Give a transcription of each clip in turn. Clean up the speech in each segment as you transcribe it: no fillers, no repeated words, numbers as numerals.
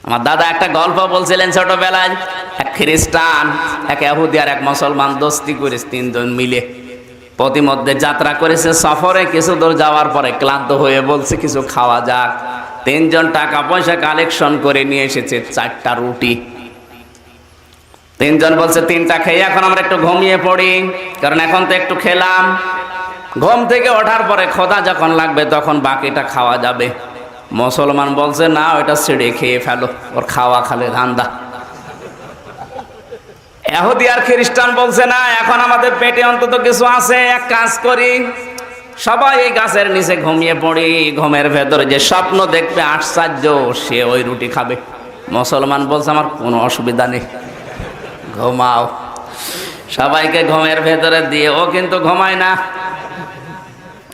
আমার দাদা একটা গল্প বলছিলেন ছোটবেলায়, এক খ্রিস্টান, এক ইহুদি আর এক মুসলমান দোস্তি করেছে, তিনজন মিলে প্রতিমধ্যে যাত্রা করেছে সফরে। কিছু দূর যাওয়ার পরে ক্লান্ত হয়ে বলছে কিছু খাওয়া যাক। তিনজন টাকা পয়সা কালেকশন করে নিয়ে এসেছে 4টা রুটি। তিনজন বলছে 3টা খেয়ে এখন আমরা একটু ঘুমিয়ে পড়ি, কারণ এখন তো একটু খেলাম, ঘুম থেকে ওঠার পরে ক্ষুধা যখন লাগবে তখন বাকিটা খাওয়া যাবে। মুসলমান বলছে না, ওইটা ছেড়ে খেয়ে ফেলো, ওর খাওয়া খালে ধান্দা। ইহুদি আর খ্রিস্টান বলছে না, এখন আমাদের পেটে অন্তত কিছু আছে, এক কাজ করি, সবাই এই গাছের নিচে ঘুমিয়ে পড়ি, ঘুমের ভেতরে যে স্বপ্ন দেখবে আশ্চর্য, সে ওই রুটি খাবে। মুসলমান বলছে আমার কোনো অসুবিধা নেই, ঘুমাও। সবাইকে ঘুমের ভেতরে দিয়ে ও কিন্তু ঘুমায় না,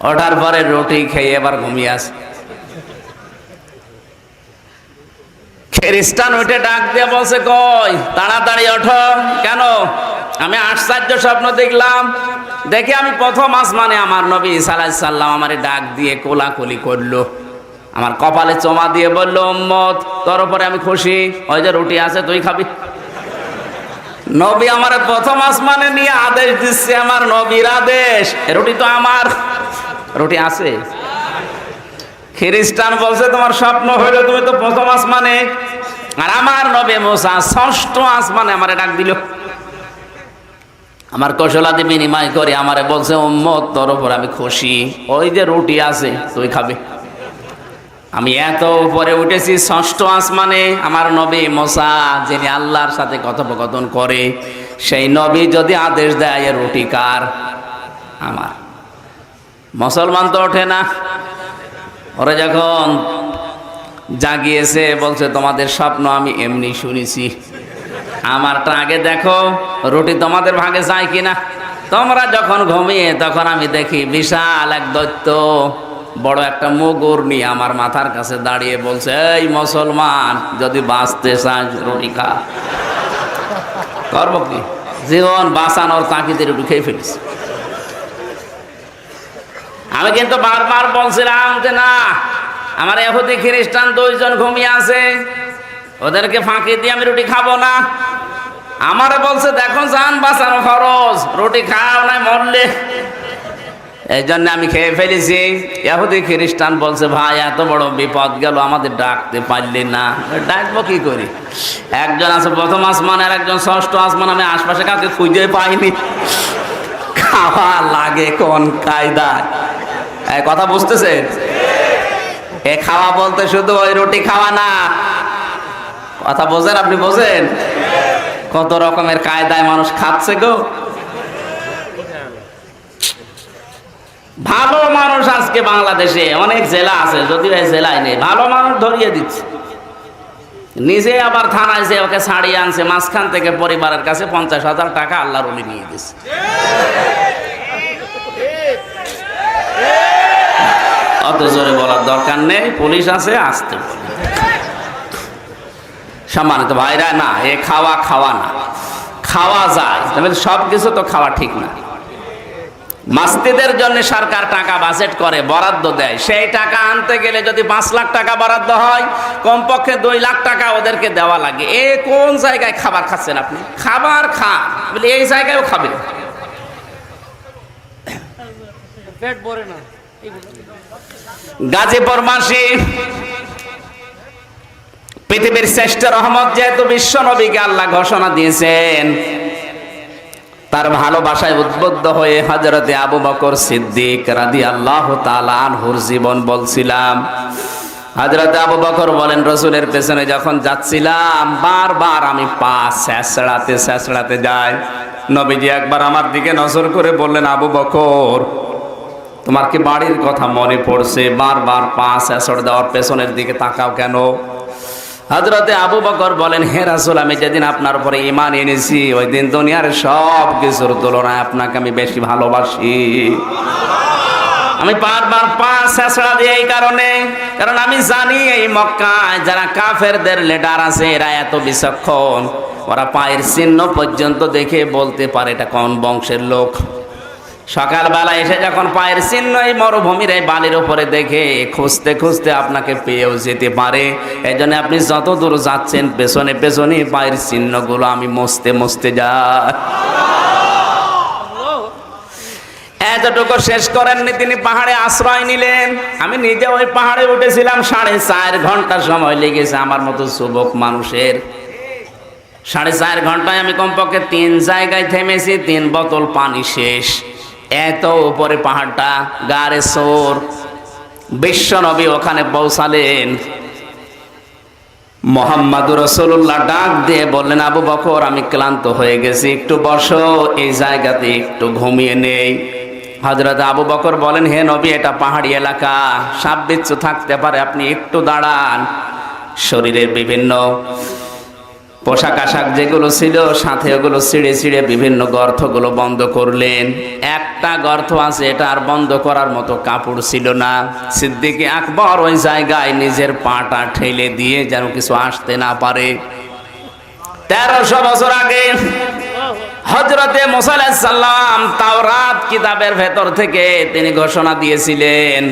ওঠার পরে রুটি খেয়ে এবার ঘুমিয়ে আসে। খ্রিস্টান উঠে ডাক দিয়ে বলছে কই, তাড়াতাড়ি ওঠো। কেন? আমি আশ্চর্য স্বপ্ন দেখলাম, দেখে আমি প্রথম আসমানে আমার নবী ঈসা আলাইহিস সালাম আমারে ডাক দিয়ে কোলাকুলি করলো, আমার কপালে চুমা দিয়ে বলল উম্মত তোর উপরে আমি খুশি, ওই যে রুটি আছে তুই খাবি। নবী আমার প্রথম আসমানে নিয়ে আদেশ দিচ্ছে, আমার নবীর আদেশ, রুটি তো আমার, রুটি আছে। খ্রিস্টান বলছে তোমার স্বপ্ন হইলো তুমি তো প্রথম আসমানে, আর আমার নবী মুসা 6ষ্ঠ আসমানে আমারে ডাক দিল। আমার কৌশলাদি বিনিময় করে আমারে বলছে উম্মত তোর উপর আমি খুশি, ওই যে রুটি আছে তুই খাবি। আমি এত উপরে উঠেছি 6ষ্ঠ আসমানে, আমার নবী মুসা যিনি আল্লাহর সাথে কথোপকথন করে, সেই নবী যদি আদেশ দেয় রুটি কার? আমার। মুসলমান তো ওঠে না, ওরা যখন জাগিয়েছে বলছে তোমাদের স্বপ্ন আমি এমনি শুনেছি, আমারটা আগে দেখো, রুটি তোমাদের ভাগে যায় কিনা। তোমরা যখন ঘুমিয়ে তখন আমি দেখি বিশাল এক দৈত্য বড় একটা মুগুর নিয়ে আমার মাথার কাছে দাঁড়িয়ে বলছে এই মুসলমান যদি বাঁচতে চাস রুটি খা। করবো কি, জীবন বাঁচানোর তাকিদে রুটি খেয়ে ফেলিস। আমি কিন্তু বারবার বলছিলাম যে না, আমার ইহুদি খ্রিস্টান 2জন ঘুমিয়ে আছে, ওদেরকে ফাঁকি দিয়ে আমি রুটি খাবো না। আমারে বলছে দেখো জান বাঁচানো খরচ, রুটি খাও নাই মরলে। এই জন্য আমি খেয়ে ফেলেছি। ইহুদি খ্রিস্টান বলছে ভাই এত বড় বিপদ গেল, আমাদের ডাকতে পারলি না। ডাকবো কি করি, একজন আছে প্রথম আসমান আর একজন 6ষ্ঠ আসমান, আমি আশপাশে কাউকে খুঁজে পাইনি। খাওয়া লাগে কোন কায়দায়, কথা বুঝতেছে? এ খাওয়া বলতে শুধু ওই রুটি খাওয়া না, কথা বোঝেন? আপনি বোঝেন কত রকমের কায়দায় মানুষ খাচ্ছে গো। ভালো মানুষ আজকে বাংলাদেশে অনেক জেলা আছে, যদিও এই জেলায় নেই, ভালো মানুষ ধরিয়ে দিচ্ছে, নিজে আবার থানায় যে ওকে ছাড়িয়ে আনছে, মাঝখান থেকে পরিবারের কাছে 50,000 টাকা আল্লাহর ওলি নিয়ে দিচ্ছে। অত জোরে বলার দরকার নেই, পুলিশ আছে আসতে বলে। সম্মানিত ভাইরা, না এ খাওয়া খাওয়া না, খাওয়া যায় তবে সব কিছু তো খাওয়া ঠিক না। মসজিদের জন্য সরকার টাকা বাজেট করে, বরাদ্দ দেয়, সেই টাকা আনতে গেলে যদি 5 লাখ টাকা বরাদ্দ হয়, কমপক্ষে 2 লাখ টাকা ওদেরকে দেওয়া লাগে। এ কোন জায়গায় খাবার খাচ্ছেন আপনি? খাবার খান বলে এই জায়গায়ও খাবে, পেট ভরে না। গাজীপুর মাসি পৃথিবীর শ্রেষ্ঠ রহমত, যেহেতু বিশ্ব নবীকে আল্লাহ ঘোষণা দিয়েছেন, তার ভালোবাসায় উদ্বুদ্ধ হয়ে হযরতে আবু বকর সিদ্দিক রাদিয়াল্লাহু তাআলা আনহুর জীবন বলছিলাম। হযরতে আবু বকর বলেন রাসূলের পেছনে যখন যাচ্ছিলাম বারবার আমি পা ছেঁচড়াতে যাই। নবীজি একবার আমার দিকে নজর করে বললেন আবু বকর তোমার কি বাড়ির কথা মনে পড়ছে? বারবার পা ছেঁচড় দেওয়ার পেছনের দিকে তাকাও কেন? হযরতে আবু বকর বলেন হে রাসূল, আমি যেদিন আপনার উপরে ঈমান এনেছি ওই দিন দুনিয়ার সব কিছুর তুলনায় আপনাকে আমি বেশি ভালোবাসি। আমি বারবার পা ছেঁচড়া দিই এই কারণে, কারণ আমি জানি এই মক্কায় যারা কাফেরদের লিডার আছে এরা এত বিচক্ষণ, ওরা পায়ের চিহ্ন পর্যন্ত দেখে বলতে পারে এটা কোন বংশের লোক। সকালবেলা এসে যখন পায়ের চিহ্ন এই মরুভূমির এই বালির উপরে দেখে খুঁজতে খুঁজতে আপনাকে পেয়েও যেতে পারে। এই জন্য আপনি যত দূর যাচ্ছেন পেছনে পেছনে পায়ের চিহ্নগুলো আমি মুছতে মুছতে যাই। এতটুকু শেষ করেননি, তিনি পাহাড়ে আশ্রয় নিলেন। আমি নিজে ওই পাহাড়ে উঠেছিলাম, 4.5 ঘন্টা সময় লেগেছে আমার মতো যুবক মানুষের। 4.5 ঘন্টায় আমি কমপক্ষে 3 জায়গায় থেমেছি, 3 বোতল পানি শেষ। এত উপরে পাহাড়টা, গারে সোর। বিশ্ব নবী ওখানে পৌঁছালেন। মুহাম্মাদুর রাসূলুল্লাহ ডাক দিয়ে বললেন, আবু বকর আমি ক্লান্ত হয়ে গেছি, একটু বসো এই জায়গাতে, একটু ঘুমিয়ে নেই। হযরত আবু বকর বলেন, হে নবী এটা পাহাড়ি এলাকা, সাপ বিচ্ছু থাকতে পারে, আপনি একটু দাঁড়ান। শরীরের বিভিন্ন পোশাক আশাক যেগুলো ছিল সাথে ওগুলো ছিঁড়ে ছিঁড়ে বিভিন্ন গর্তগুলো বন্ধ করলেন। একটা গর্ত আছে, এটা আর বন্ধ করার মতো কাপড় ছিল না। সিদ্দিক আকবর ওই জায়গায় নিজের পাটা ঠেলে দিয়ে যেন কিছু আসতে না পারে। 1300 বছর আগে হযরতে মুসা আলাইহিস সালাম তাওরাত কিতাবের ভেতর থেকে তিনি ঘোষণা দিয়েছিলেন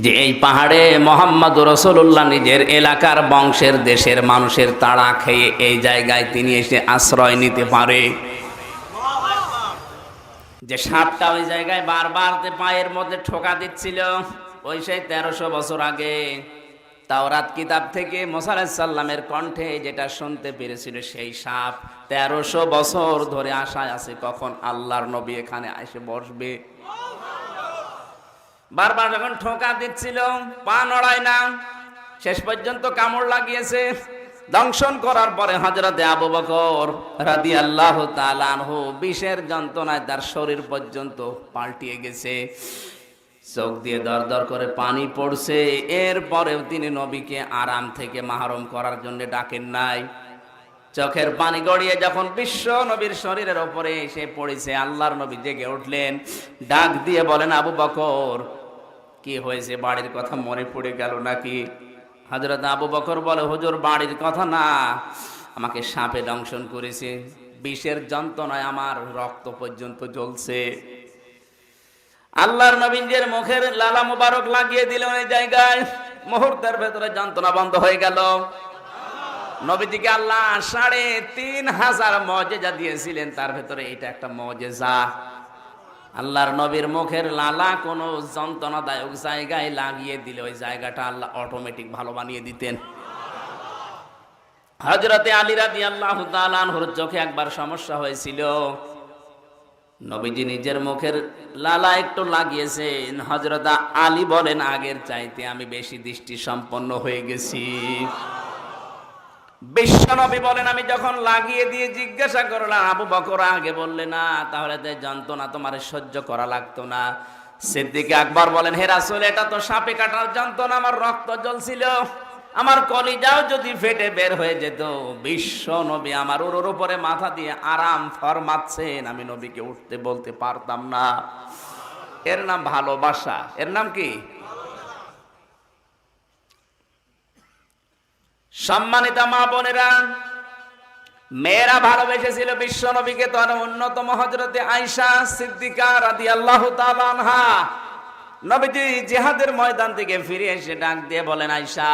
যে এই পাহাড়ে মুহাম্মদুর রাসূলুল্লাহ নিজের এলাকার বংশের দেশের মানুষের তাড়া খেয়ে এই জায়গায় তিনি এসে আশ্রয় নিতে পারে। যে সাপটা ওই জায়গায় বারবার পায়ের মধ্যে ঠোকা দিচ্ছিল, ওই সেই 1300 বছর আগে তাওরাত কিতাব থেকে মুসা আলাইহিস সালামের কণ্ঠে যেটা শুনতে পেরেছিল সেই সাপ 1300 বছর ধরে আশায় আছে কখন আল্লাহর নবী এখানে এসে বসবে। বারবার যখন ঠোকা দিচ্ছিল, পা নড়ায় না, শেষ পর্যন্ত কামড় লাগিয়েছে। দংশন করার পরে হযরতে আবু বকর রাদিয়াল্লাহু তাআলা আনহু বিষের যন্ত্রণায় তার শরীর পর্যন্ত পাল্টিয়ে গেছে, চোখ দিয়ে দরদর করে পানি পড়ছে। এরপরেও তিনি নবীকে আরাম থেকে মাহরুম করার জন্য ডাকেন নাই। চোখের পানি গড়িয়ে যখন বিশ্ব নবীর শরীরের উপরে এসে পড়েছে, আল্লাহর নবী জেগে উঠলেন, ডাক দিয়ে বলেন, আবু বকর কি হয়েছে, বাড়ির কথা মনে পড়ে গেল নাকি? হযরত আবু বকর বলে, হুজুর বাড়ির কথা না, আমাকে সাপে দংশন করেছে, বিষের যন্ত্রণায় আমার রক্ত পর্যন্ত জ্বলছে। আল্লাহর নবীর মুখের লালা মুবারক লাগিয়ে দিলেন ওই জায়গায়, মুহূর্তের ভেতরে যন্ত্রণা বন্ধ হয়ে গেল। নবীজিকে আল্লাহ 3500 মুজিজা দিয়েছিলেন, তার ভেতরে এটা একটা মুজিজা। আল্লাহর নবীর মুখের লালা কোন যন্ত্রণাদায়ক জায়গায় লাগিয়ে দিলে ওই জায়গাটা আল্লাহ অটোমেটিক ভালো বানিয়ে দিতেন। হযরতে আলী রাদিয়াল্লাহু তাআলা আনহুর চোখে একবার সমস্যা হয়েছিল, নবীজি নিজের মুখের লালা একটু লাগিয়েছেন। হযরত আলী বলেন, আগের চাইতে আমি বেশি দৃষ্টি সম্পন্ন হয়ে গেছি। বিশ্বনবী বলেন, আমি যখন লাগিয়ে দিয়ে জিজ্ঞাসা করলাম, আবু বকর আগে বললে না, তাহলে তো যন্ত্রণা তোমার সহ্য করা লাগতো না। সিদ্দিক আকবর বলেন, হে রাসূল এটা তো সাপে কাটার যন্ত্রণা, আমার রক্ত জ্বলছিল, আমার কলিজাও যদি ফেটে বের হয়ে যেত। বিশ্ব নবী আমার ওর উপরে মাথা দিয়ে আরাম ফরমাচ্ছেন, আমি নবীকে উঠতে বলতে পারতাম না। এর নাম ভালোবাসা। এর নাম কি? সম্মানিত মা বোনেরা, মেয়েরা ভালোবেসেছিল বিশ্ব নবীকে, তো অন্যতম হযরতে আয়েশা সিদ্দিকা রাদিয়াল্লাহু তাআলা আনহা। নবীজি জিহাদের ময়দান থেকে ফিরে এসে ডাক দিয়ে বলেন, আয়েশা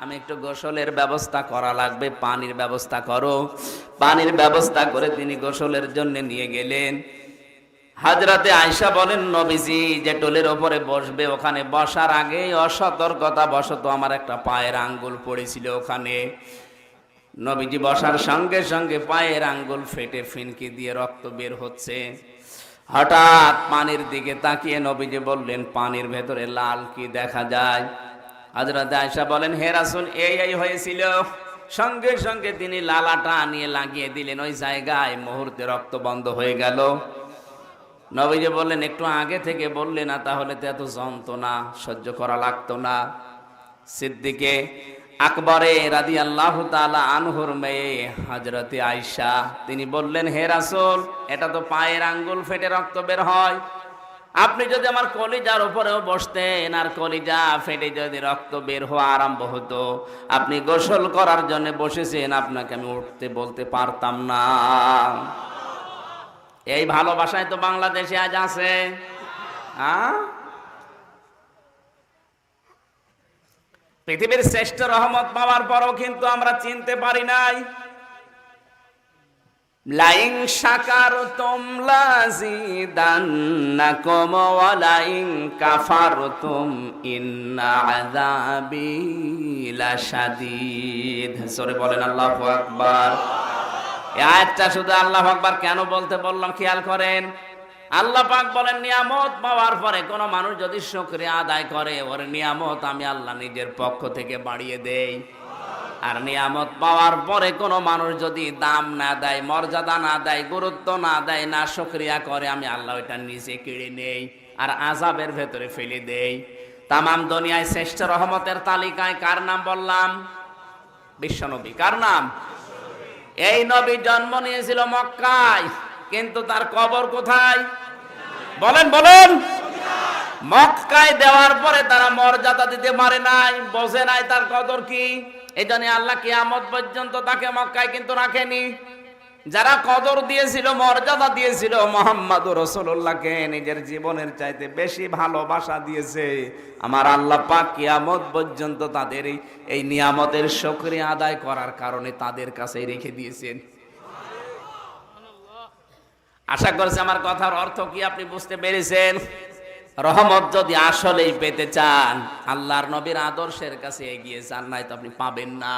আমি একটু গোসলের ব্যবস্থা করা লাগবে, পানির ব্যবস্থা করো। পানির ব্যবস্থা করে তিনি গোসলের জন্য নিয়ে গেলেন। হযরতে আয়েশা বলেন, নবীজি যে টোলের উপরে বসবে, ওখানে বসার আগে অসতর্কতা বশত আমার একটা পায়ের আঙ্গুল পড়েছিল ওখানে। নবীজি বসার সঙ্গে সঙ্গে পায়ের আঙ্গুল ফেটে ফিনকি দিয়ে রক্ত বের হচ্ছে। হঠাৎ পানির দিকে তাকিয়ে নবীজি বললেন, পানির ভেতরে লাল কি দেখা যায়? হযরতে আয়েশা বলেন, হে রাসূল এই হয়েছিল। সঙ্গে সঙ্গে তিনি লালাটা নিয়ে লাগিয়ে দিলেন ওই জায়গায়, মুহূর্তে রক্ত বন্ধ হয়ে গেল। নবীজি বললেন, একটু আগে থেকে বললে না, তাহলে তো এত যন্ত্রণা সহ্য করা লাগতো না। সিদ্দিকে আকবরে রাদিয়াল্লাহু তাআলা আনহুর মেয়ে হযরতে আয়েশা, তিনি বললেন, হে রাসূল এটা তো পায়ের আঙ্গুল ফেটে রক্ত বের হয়, আপনি যদি আমার কলিজার উপরেও বসতেন আর কলিজা ফেটে যদি রক্ত বের হওয়া আরম্ভ হতো, আপনি গোসল করার জন্য বসেছেন, আপনাকে আমি উঠতে বলতে পারতাম না। এই ভালোবাসায় তো বাংলাদেশে আজ আছে। পৃথিবীর শ্রেষ্ঠ রহমত পাওয়ার পরও কিন্তু আমরা চিনতে পারি নাই। লাইং শাকারতুম লাযিদান্নাকুম ওয়া লাইং কাফারতুম ইন্না আযাবি লাশাদীদ। সরে বলেন আল্লাহু আকবার। এই আয়াতটা শুধু আল্লাহু আকবার কেন বলতে বললাম খেয়াল করেন। আল্লাহ পাক বলেন নিয়ামত পাওয়ার পরে কোন মানুষ যদি শুকরিয়া আদায় করে, ওর নিয়ামত আমি আল্লাহ নিজের পক্ষ থেকে বাড়িয়ে দেই। আর নিয়ামত পাওয়ার পরে কোন মানুষ যদি দাম না দেয়, মর্যাদা না দেয়, গুরুত্ব না দেয়, না শুকরিয়া করে, আমি আল্লাহ ওইটা নিজে কেড়ে নেই আর আযাবের ভেতরে ফেলে দেই। তামাম দুনিয়ায় শ্রেষ্ঠ রহমতের তালিকায় কার নাম বললাম? বিশ্বনবী। কার নাম? এই নবী জন্ম নিয়েছিল মক্কায়, কিন্তু তার কবর কোথায়? বলেন বলেন। মক্কায় দেওয়ার পরে তারা মর্যাদা দিতে পারে নাই, বোঝে নাই তার কদর কি। এই জন্য আল্লাহ কিয়ামত পর্যন্ত তাকে মক্কায় কিন্তু রাখেনি। যারা কদর দিয়েছিল, মর্যাদা দিয়েছিল, মুহাম্মদুর রাসূলুল্লাহকে নিজের জীবনের চাইতে বেশি ভালোবাসা দিয়েছে, আমার আল্লাহ পাক কিয়ামত পর্যন্ত তাদের এই নিয়ামতের শুকরিয়া আদায় করার কারণে তাদের কাছে রেখে দিয়েছেন। আশা করছি আমার কথার অর্থ কি আপনি বুঝতে পেরেছেন। রহমত যদি আসলেই পেতে চান, আল্লাহর নবীর আদর্শের কাছে এগিয়ে যান, নাই তো আপনি পাবেন না।